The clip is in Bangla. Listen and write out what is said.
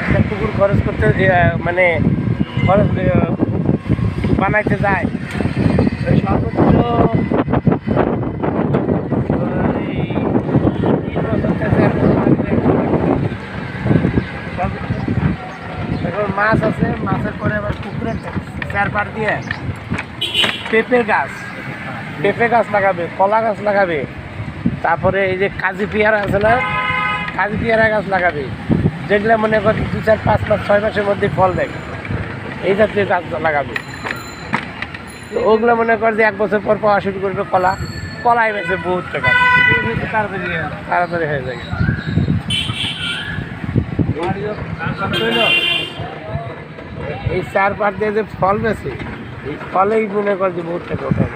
একটা পুকুর খরচ করতে মানে খরচ বানাইতে যায় সর্বোচ্চ এখন মাছ আছে, মাছের পরে আবার পুকুরের চারপার দিয়ে পেঁপে গাছ লাগাবে, কলা গাছ লাগাবে, তারপরে এই যে কাজি পেয়ারা আছে না, কাজি পেয়ারা গাছ লাগাবে, যেগুলো মনে করেন 2, 4, 5 মাস 6 মাসের মধ্যে ফল দেয়, এই জাতীয় গাছ লাগাবে। তো ওগুলো মনে করে যে 1 বছর পর পাওয়া শুরু করবে, কলাই বেছে বহুত টাকা, তাড়াতাড়ি হয়ে যায়। এই চারপার দিয়ে যে ফল বেছে, এই ফলেই মনে করে যে বহুত টাকা ওঠে।